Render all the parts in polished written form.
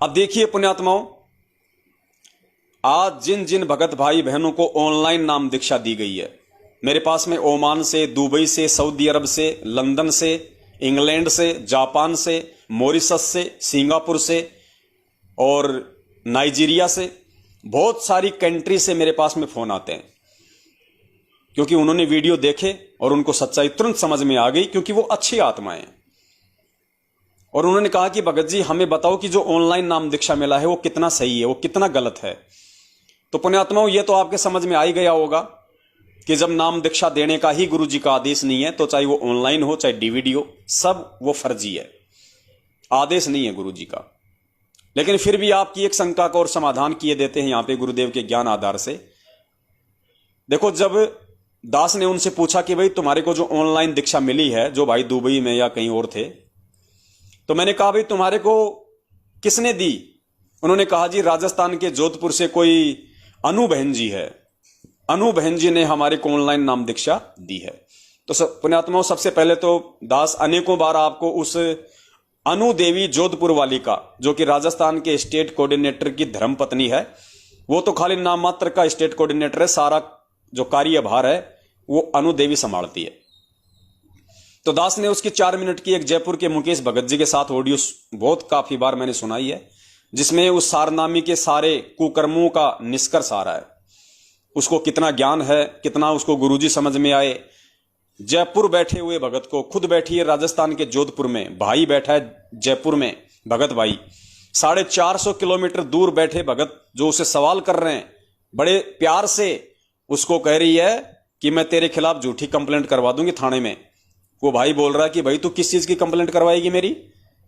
अब देखिए पुण्यात्माओं, आज जिन जिन भगत भाई बहनों को ऑनलाइन नाम दीक्षा दी गई है, मेरे पास में ओमान से, दुबई से, सऊदी अरब से, लंदन से, इंग्लैंड से, जापान से, मॉरिशस से, सिंगापुर से और नाइजीरिया से, बहुत सारी कंट्री से मेरे पास में फोन आते हैं, क्योंकि उन्होंने वीडियो देखे और उनको सच्चाई तुरंत समझ में आ गई, क्योंकि वो अच्छी आत्माएं हैं। और उन्होंने कहा कि भगत जी हमें बताओ कि जो ऑनलाइन नाम दीक्षा मिला है वो कितना सही है, वो कितना गलत है। तो पुण्यात्माओं, ये तो आपके समझ में आ ही गया होगा कि जब नाम दीक्षा देने का ही गुरु जी का आदेश नहीं है, तो चाहे वो ऑनलाइन हो चाहे डीवीडी हो, सब वो फर्जी है, आदेश नहीं है गुरु जी का। लेकिन फिर भी आपकी एक शंका का और समाधान किए देते हैं यहां पे गुरुदेव के ज्ञान आधार से। देखो, जब दास ने उनसे पूछा कि भाई तुम्हारे को जो ऑनलाइन दीक्षा मिली है, जो भाई दुबई में या कहीं और थे, तो मैंने कहा भाई तुम्हारे को किसने दी? उन्होंने कहा जी राजस्थान के जोधपुर से कोई अनु बहन जी है, अनु बहन जी ने हमारे को ऑनलाइन नाम दीक्षा दी है। तो पुण्यात्माओं, सबसे पहले तो दास अनेकों बार आपको उस अनु देवी जोधपुर वाली का, जो कि राजस्थान के स्टेट कोऑर्डिनेटर की धर्मपत्नी है, वो तो खाली नाम मात्र का स्टेट कोऑर्डिनेटर है, सारा जो कार्यभार है वो अनु देवी संभालती है। तो दास ने उसकी 4 मिनट की एक जयपुर के मुकेश भगत जी के साथ ऑडियो बहुत काफी बार मैंने सुनाई है, जिसमें उस सारनामी के सारे कुकर्मों का निष्कर्ष आ रहा है। उसको कितना ज्ञान है, कितना उसको गुरुजी समझ में आए। जयपुर बैठे हुए भगत को, खुद बैठी है राजस्थान के जोधपुर में, भाई बैठा है जयपुर में, भगत भाई 450 किलोमीटर दूर बैठे भगत जो उसे सवाल कर रहे हैं, बड़े प्यार से उसको कह रही है कि मैं तेरे खिलाफ झूठी कंप्लेंट करवा दूंगी थाने में। वो भाई बोल रहा है कि भाई तू किस चीज की कंप्लेंट करवाएगी मेरी?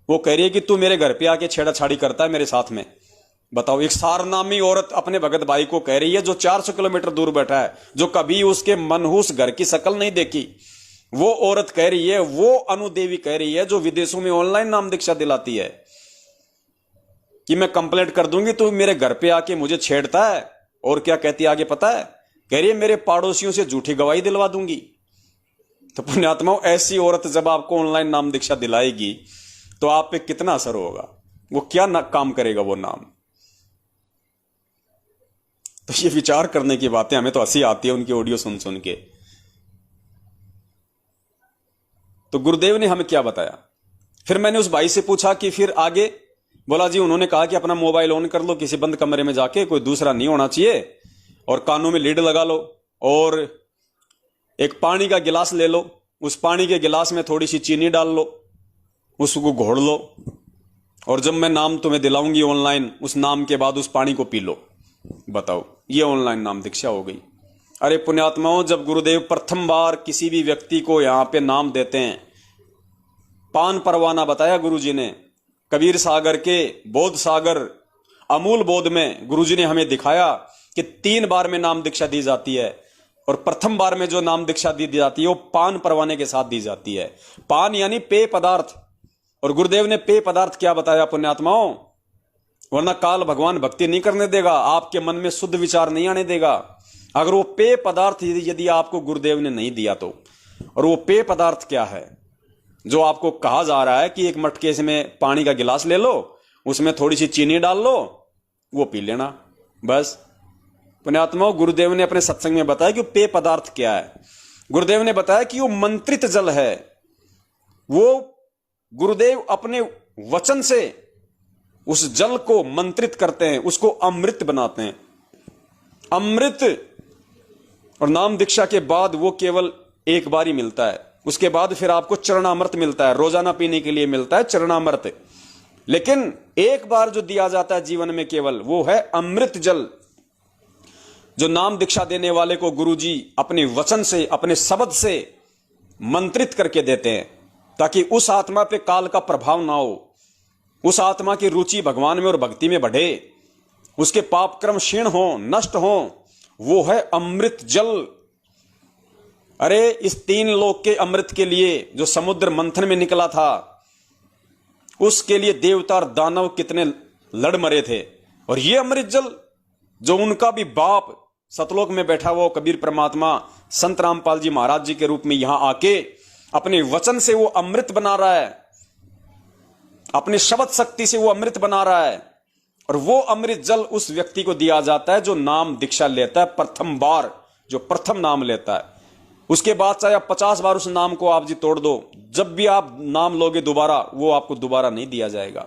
वो कह रही है कि तू मेरे घर पे आके छेड़ाछाड़ी करता है मेरे साथ में। बताओ, एक सारनामी औरत अपने भगत भाई को कह रही है, जो 400 किलोमीटर दूर बैठा है, जो कभी उसके मनहूस घर की शक्ल नहीं देखी, वो औरत कह रही है, वो अनुदेवी कह रही है, जो विदेशों में ऑनलाइन नाम दीक्षा दिलाती है, कि मैं कंप्लेंट कर दूंगी, तू मेरे घर पे आके मुझे छेड़ता है। और क्या कहती है आगे पता है? कह रही है मेरे पड़ोसियों से झूठी गवाही दिलवा दूंगी। तो पुण्यात्माओं, ऐसी औरत जब आपको ऑनलाइन नाम दीक्षा दिलाएगी तो आप पे कितना असर होगा, वो क्या काम करेगा वो नाम। तो ये विचार करने की बातें, हमें तो हंसी आती है उनकी ऑडियो सुन सुन के। तो गुरुदेव ने हमें क्या बताया? फिर मैंने उस भाई से पूछा कि फिर आगे? बोला जी उन्होंने कहा कि अपना मोबाइल ऑन कर लो, किसी बंद कमरे में जाके, कोई दूसरा नहीं होना चाहिए, और कानों में लीड लगा लो, और एक पानी का गिलास ले लो, उस पानी के गिलास में थोड़ी सी चीनी डाल लो, उसको घोड़ लो, और जब मैं नाम तुम्हें दिलाऊंगी ऑनलाइन, उस नाम के बाद उस पानी को पी लो। बताओ, ये ऑनलाइन नाम दीक्षा हो गई। अरे पुण्यात्माओं, जब गुरुदेव प्रथम बार किसी भी व्यक्ति को यहां पे नाम देते हैं, पान परवाना बताया गुरुजी ने, कबीर सागर के बोध सागर अमूल बोध में गुरुजी ने हमें दिखाया कि 3 बार में नाम दीक्षा दी जाती है, और प्रथम बार में जो नाम दीक्षा दी जाती है वो पान परवाने के साथ दी जाती है। पान यानी पेय पदार्थ। और गुरुदेव ने पेय पदार्थ क्या बताया पुण्यात्माओं? वरना काल भगवान भक्ति नहीं करने देगा, आपके मन में शुद्ध विचार नहीं आने देगा, अगर वो पेय पदार्थ यदि आपको गुरुदेव ने नहीं दिया तो। और वो पेय पदार्थ क्या है? जो आपको कहा जा रहा है कि एक मटके में पानी का गिलास ले लो, उसमें थोड़ी सी चीनी डाल लो, वो पी लेना, बस। पुण्यात्माओं, गुरुदेव ने अपने सत्संग में बताया कि पेय पदार्थ क्या है। गुरुदेव ने बताया कि वो मंत्रित जल है। वो गुरुदेव अपने वचन से उस जल को मंत्रित करते हैं, उसको अमृत बनाते हैं। अमृत। और नाम दीक्षा के बाद वो केवल एक बार ही मिलता है, उसके बाद फिर आपको चरणामृत मिलता है, रोजाना पीने के लिए मिलता है चरणामृत। लेकिन एक बार जो दिया जाता है जीवन में केवल, वो है अमृत जल, जो नाम दीक्षा देने वाले को गुरुजी अपने वचन से, अपने शब्द से मंत्रित करके देते हैं, ताकि उस आत्मा पे काल का प्रभाव ना हो, उस आत्मा की रुचि भगवान में और भक्ति में बढ़े, उसके पाप कर्म क्षीण हो, नष्ट हो। वो है अमृत जल। अरे इस 3 लोक के अमृत के लिए जो समुद्र मंथन में निकला था, उसके लिए देवता और दानव कितने लड़ मरे थे। और ये अमृत जल जो उनका भी बाप सतलोक में बैठा हुआ कबीर परमात्मा संत रामपाल जी महाराज जी के रूप में यहां आके अपने वचन से वो अमृत बना रहा है, अपने शब्द शक्ति से वो अमृत बना रहा है। और वो अमृत जल उस व्यक्ति को दिया जाता है जो नाम दीक्षा लेता है प्रथम बार, जो प्रथम नाम लेता है। उसके बाद चाहे आप 50 बार उस नाम को आप जी तोड़ दो, जब भी आप नाम लोगे दोबारा, वो आपको दोबारा नहीं दिया जाएगा।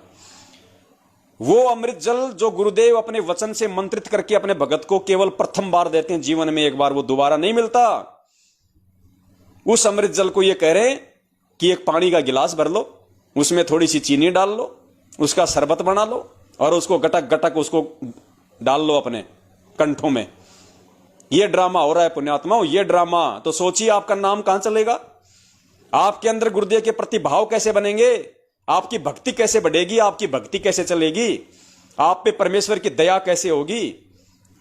वो अमृत जल जो गुरुदेव अपने वचन से मंत्रित करके अपने भगत को केवल प्रथम बार देते हैं, जीवन में एक बार, वो दोबारा नहीं मिलता। उस अमृत जल को ये कह रहे हैं कि एक पानी का गिलास भर लो, उसमें थोड़ी सी चीनी डाल लो, उसका शरबत बना लो और उसको गटक गटक उसको डाल लो अपने कंठों में। ये ड्रामा हो रहा है पुण्यात्माओं, ये ड्रामा। तो सोचिए आपका नाम कहां चलेगा, आपके अंदर गुरुदेव के प्रति भाव कैसे बनेंगे, आपकी भक्ति कैसे बढ़ेगी, आपकी भक्ति कैसे चलेगी, आप पे परमेश्वर की दया कैसे होगी,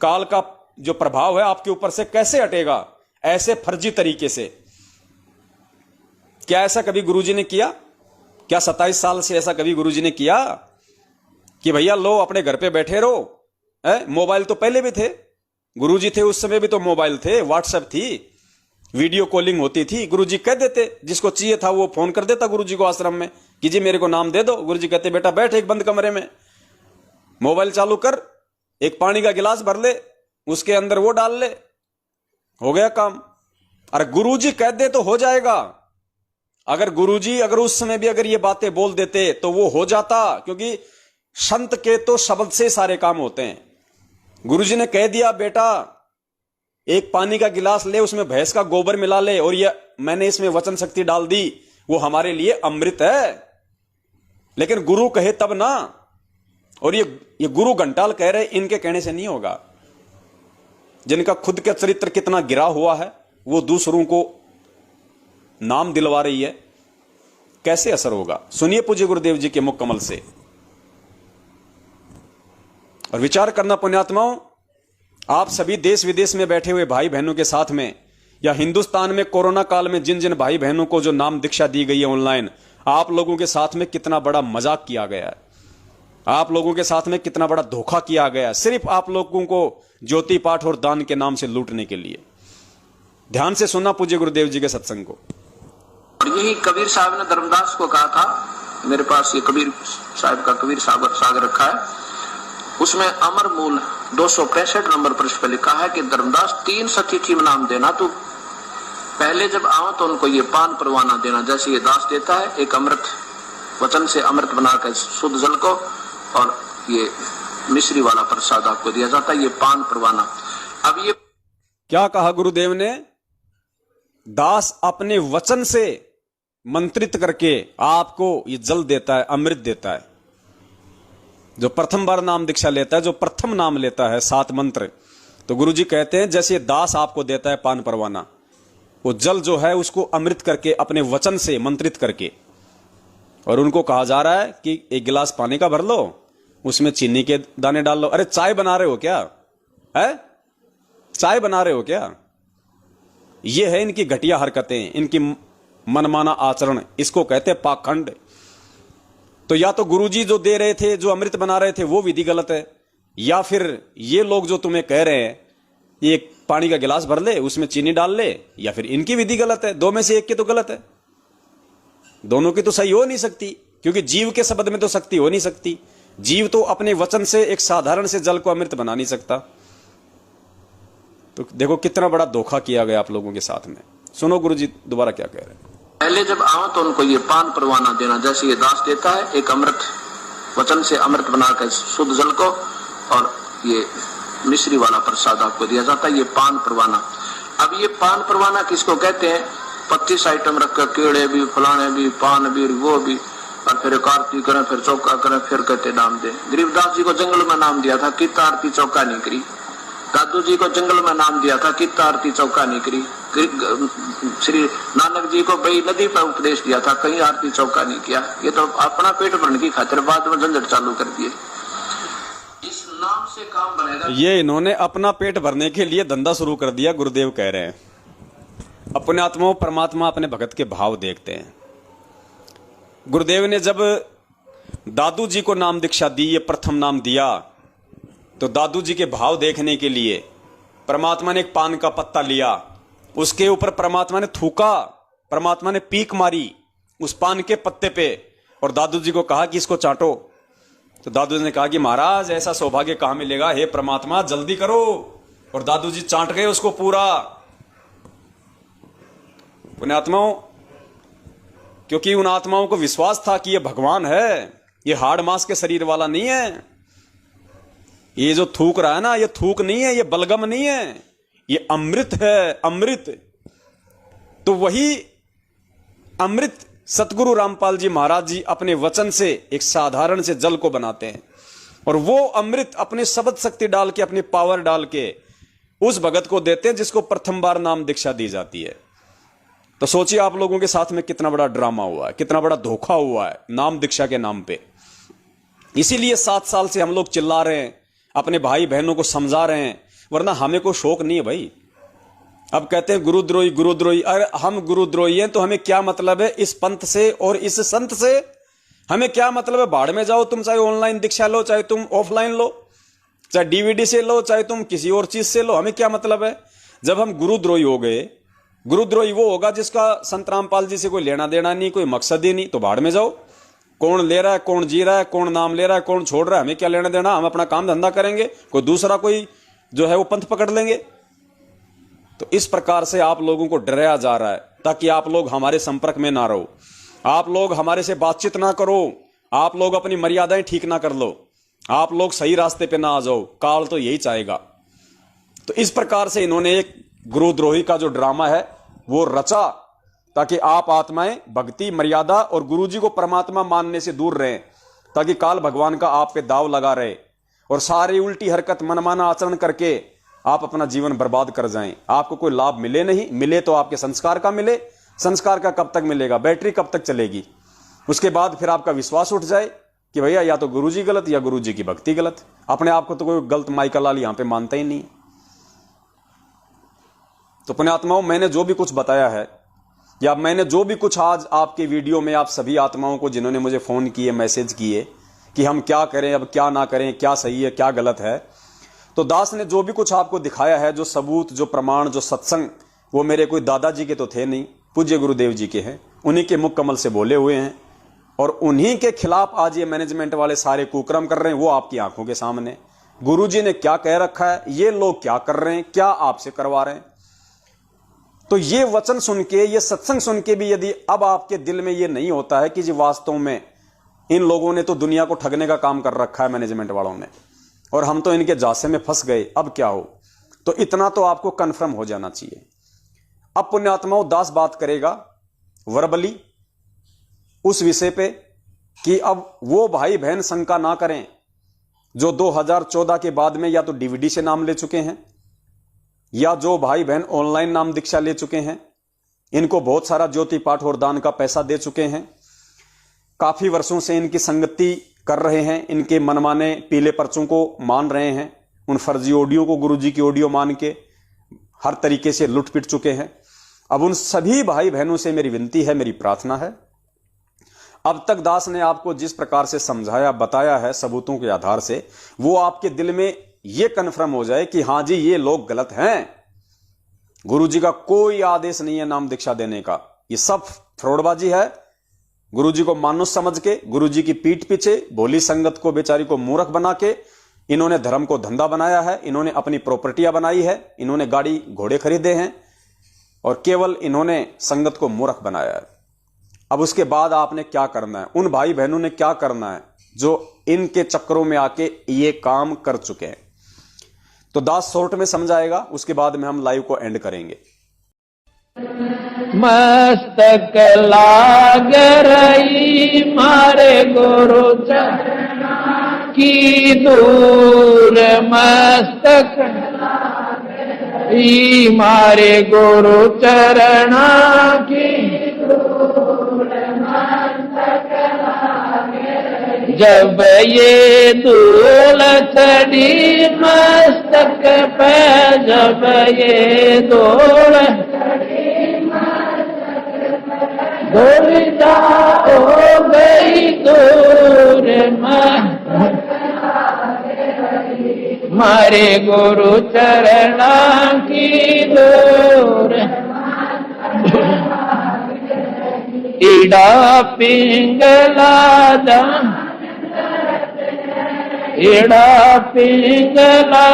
काल का जो प्रभाव है आपके ऊपर से कैसे हटेगा ऐसे फर्जी तरीके से। क्या ऐसा कभी गुरुजी ने किया? क्या 27 साल से ऐसा कभी गुरुजी ने किया कि भैया लो अपने घर पे बैठे रहो? मोबाइल तो पहले भी थे, गुरुजी थे उस समय भी तो मोबाइल थे, व्हाट्सएप थी, वीडियो कॉलिंग होती थी। गुरुजी कह देते, जिसको चाहिए था वो फोन कर देता गुरुजी को आश्रम में कि जी मेरे को नाम दे दो। गुरुजी कहते बेटा बैठ एक बंद कमरे में, मोबाइल चालू कर, एक पानी का गिलास भर ले, उसके अंदर वो डाल ले, हो गया काम। अरे गुरुजी कह दे तो हो जाएगा। अगर गुरुजी अगर उस समय भी अगर ये बातें बोल देते तो वो हो जाता, क्योंकि संत के तो शब्द से सारे काम होते हैं। गुरुजी ने कह दिया बेटा एक पानी का गिलास ले, उसमें भैंस का गोबर मिला ले और ये मैंने इसमें वचन शक्ति डाल दी, वो हमारे लिए अमृत है। लेकिन गुरु कहे तब ना, और ये गुरु घंटाल कह रहे, इनके कहने से नहीं होगा। जिनका खुद का चरित्र कितना गिरा हुआ है, वो दूसरों को नाम दिलवा रही है, कैसे असर होगा? सुनिए पूज्य गुरुदेव जी के मुख कमल से और विचार करना पुण्यात्माओं। आप सभी देश विदेश में बैठे हुए भाई बहनों के साथ में, या हिंदुस्तान में कोरोना काल में जिन जिन भाई बहनों को जो नाम दीक्षा दी गई है ऑनलाइन, आप लोगों के साथ में कितना बड़ा मजाक किया गया है, आप लोगों के साथ में कितना बड़ा धोखा किया गया है, सिर्फ आप लोगों को ज्योति पाठ और दान के नाम से लूटने के लिए। ध्यान से सुनना पूज्य गुरुदेव जी के सत्संग को। और यही कबीर साहब ने धर्मदास को कहा था, मेरे पास ये कबीर साहब का कबीर सागर रखा है, उसमें अमर मूल 265 नंबर पृष्ठ पर लिखा है कि धर्मदास 3 सतिथि में नाम देना, तो पहले जब आओ तो उनको ये पान परवाना देना, जैसे ये दास देता है एक अमृत वचन से अमृत बनाकर शुद्ध जल को, और ये मिश्री वाला प्रसाद आपको दिया जाता है, ये पान परवाना। अब ये क्या कहा गुरुदेव ने? दास अपने वचन से मंत्रित करके आपको ये जल देता है, अमृत देता है। जो प्रथम बार नाम दीक्षा लेता है, जो प्रथम नाम लेता है 7 मंत्र, तो गुरुजी कहते हैं जैसे दास आपको देता है पान परवाना, वो जल जो है उसको अमृत करके अपने वचन से मंत्रित करके, और उनको कहा जा रहा है कि एक गिलास पानी का भर लो, उसमें चीनी के दाने डाल लो। अरे चाय बना रहे हो क्या? है चाय बना रहे हो क्या? ये है इनकी घटिया हरकतें, इनकी मनमाना आचरण, इसको कहते हैं पाखंड। तो या तो गुरुजी जो दे रहे थे, जो अमृत बना रहे थे, वो विधि गलत है, या फिर ये लोग जो तुम्हें कह रहे हैं एक पानी का गिलास भर ले, उसमें चीनी डाल ले, या फिर इनकी विधि गलत है। 2 में से एक की तो गलत है, दोनों की तो सही हो नहीं सकती, क्योंकि जीव के शब्द में तो शक्ति हो नहीं सकती। जीव तो अपने वचन से एक साधारण से जल को अमृत बना नहीं सकता। तो देखो कितना बड़ा धोखा किया गया आप लोगों के साथ में। सुनो गुरुजी दोबारा क्या कह रहे हैं। पहले जब आओ तो उनको ये पान परवाना देना, जैसे ये दास देता है एक अमृत वचन से अमृत बनाकर शुद्ध जल को, और ये मिश्री वाला प्रसाद आपको दिया जाता है, ये पान परवाना। अब ये पान परवाना किसको कहते हैं? 25 आइटम रखकर, केड़े भी, फलाने भी, पान भी, वो भी, और फिर एक आरती करें, फिर चौका करें, फिर कहते नाम दे। गरीबदास जी को जंगल में नाम दिया था, कित आरती चौका नहीं करी। दादू जी को जंगल में नाम दिया था, कित आरती चौका नहीं करी। श्री नानक जी को बई नदी पर उपदेश दिया था, कहीं आरती चौका नहीं किया। ये तो अपना पेट भरने की खातिर बाद में झंझट चालू कर दिए। इस नाम से काम बनेगा। ये इन्होंने अपना पेट भरने के लिए धंधा शुरू कर दिया, गुरुदेव कह रहे हैं। अपने आत्माओं परमात्मा अपने भगत के भाव देखते हैं। गुरुदेव ने जब दादू जी को नाम दीक्षा दी, ये प्रथम नाम दिया, तो दादू जी के भाव देखने के लिए परमात्मा ने एक पान का पत्ता लिया, उसके ऊपर परमात्मा ने थूका, परमात्मा ने पीक मारी उस पान के पत्ते पे, और दादू जी को कहा कि इसको चाटो। तो दादू जी ने कहा कि महाराज ऐसा सौभाग्य कहां मिलेगा, हे परमात्मा जल्दी करो। और दादू जी चांट गए उसको पूरा। पुण्यात्माओं, क्योंकि उन आत्माओं को विश्वास था कि ये भगवान है, ये हाड़ मांस के शरीर वाला नहीं है। ये जो थूक रहा है ना, ये थूक नहीं है, ये बलगम नहीं है, ये अमृत है, अमृत। तो वही अमृत सतगुरु रामपाल जी महाराज जी अपने वचन से एक साधारण से जल को बनाते हैं, और वो अमृत अपने शब्द शक्ति डाल के, अपनी पावर डाल के उस भगत को देते हैं जिसको प्रथम बार नाम दीक्षा दी जाती है। तो सोचिए आप लोगों के साथ में कितना बड़ा ड्रामा हुआ है, कितना बड़ा धोखा हुआ है नाम दीक्षा के नाम पे। इसीलिए 7 साल से हम लोग चिल्ला रहे हैं, अपने भाई बहनों को समझा रहे हैं, वरना हमें कोई शौक नहीं है भाई। अब कहते हैं गुरुद्रोही गुरुद्रोही। अरे हम गुरुद्रोही हैं तो हमें क्या मतलब है इस पंथ से और इस संत से? हमें क्या मतलब है? भाड़ में जाओ तुम, चाहे ऑनलाइन दीक्षा लो, चाहे तुम ऑफलाइन लो, चाहे डीवीडी से लो, चाहे तुम किसी और चीज से लो, हमें क्या मतलब है? जब हम गुरुद्रोही हो गए, गुरुद्रोही वो होगा जिसका संत रामपाल जी से कोई लेना देना नहीं, कोई मकसद ही नहीं, तो भाड़ में जाओ। कौन ले रहा है, कौन जी रहा है, कौन नाम ले रहा है, कौन छोड़ रहा है, हमें क्या लेना देना? हम अपना काम धंधा करेंगे, कोई दूसरा कोई जो है वो पंथ पकड़ लेंगे। तो इस प्रकार से आप लोगों को डराया जा रहा है ताकि आप लोग हमारे संपर्क में ना रहो, आप लोग हमारे से बातचीत ना करो, आप लोग अपनी मर्यादाएं ठीक ना कर लो, आप लोग सही रास्ते पे ना आ जाओ। काल तो यही चाहेगा। तो इस प्रकार से इन्होंने एक गुरुद्रोही का जो ड्रामा है वो रचा ताकि आप आत्माएं भक्ति, मर्यादा और गुरुजी को परमात्मा मानने से दूर रहें, ताकि काल भगवान का आप पे दाव लगा रहे और सारी उल्टी हरकत, मनमाना आचरण करके आप अपना जीवन बर्बाद कर जाएं। आपको कोई लाभ मिले नहीं, मिले तो आपके संस्कार का मिले। संस्कार का कब तक मिलेगा? बैटरी कब तक चलेगी? उसके बाद फिर आपका विश्वास उठ जाए कि भैया या तो गुरुजी गलत या गुरुजी की भक्ति गलत। अपने आप को तो कोई गलत माइकल लाल यहां पे मानता ही नहीं। तो पुण्यात्माओं, मैंने जो भी कुछ बताया है या मैंने जो भी कुछ आज आपके वीडियो में आप सभी आत्माओं को जिन्होंने मुझे फोन किए, मैसेज किए कि हम क्या करें, अब क्या ना करें, क्या सही है, क्या गलत है, तो दास ने जो भी कुछ आपको दिखाया है, जो सबूत, जो प्रमाण, जो सत्संग, वो मेरे कोई दादाजी के तो थे नहीं, पूज्य गुरुदेव जी के हैं। उन्हीं के मुख कमल से बोले हुए हैं और उन्हीं के खिलाफ आज ये मैनेजमेंट वाले सारे कुकर्म कर रहे हैं। वो आपकी आंखों के सामने गुरुजी ने क्या कह रखा है, ये लोग क्या कर रहे हैं, क्या आपसे करवा रहे हैं। तो ये वचन सुन के, ये सत्संग सुन के भी यदि अब आपके दिल में ये नहीं होता है कि जी वास्तव में इन लोगों ने तो दुनिया को ठगने का काम कर रखा है, मैनेजमेंट वालों ने, और हम तो इनके जासे में फंस गए, अब क्या हो, तो इतना तो आपको कंफर्म हो जाना चाहिए। अब पुण्यात्माओं, दास बात करेगा वर्बली उस विषय पे कि अब वो भाई बहन शंका ना करें जो 2014 के बाद में या तो डीवीडी से नाम ले चुके हैं या जो भाई बहन ऑनलाइन नाम दीक्षा ले चुके हैं। इनको बहुत सारा ज्योति पाठ और दान का पैसा दे चुके हैं, काफी वर्षों से इनकी संगति कर रहे हैं, इनके मनमाने पीले पर्चों को मान रहे हैं, उन फर्जी ऑडियो को गुरुजी की ऑडियो मान के हर तरीके से लुट पिट चुके हैं। अब उन सभी भाई बहनों से मेरी विनती है, मेरी प्रार्थना है, अब तक दास ने आपको जिस प्रकार से समझाया, बताया है सबूतों के आधार से, वो आपके दिल में यह कन्फर्म हो जाए कि हां जी ये लोग गलत हैं। गुरुजी का कोई आदेश नहीं है नाम दीक्षा देने का, ये सब फ्रॉडबाजी है। गुरुजी को मानुष समझ के, गुरुजी की पीठ पीछे भोली संगत को, बेचारी को मूर्ख बना के इन्होंने धर्म को धंधा बनाया है, इन्होंने अपनी प्रॉपर्टियां बनाई है, इन्होंने गाड़ी घोड़े खरीदे हैं और केवल इन्होंने संगत को मूर्ख बनाया है। अब उसके बाद आपने क्या करना है, उन भाई बहनों ने क्या करना है जो इनके चक्करों में आके ये काम कर चुके हैं। तो दास शॉर्ट में समझाएगा, उसके बाद में हम लाइव को एंड करेंगे। मस्तक लाग रही मारे गुरु चरण की दूर, मस्तक मारे गुरु चरण की जब ये धूल चढ़ी मस्तक पे, जब ये धूल धूलिया हो गई दूर, मारे गुरु चरणा की दूर, ईड़ा पिंगला एड़ा पिंगला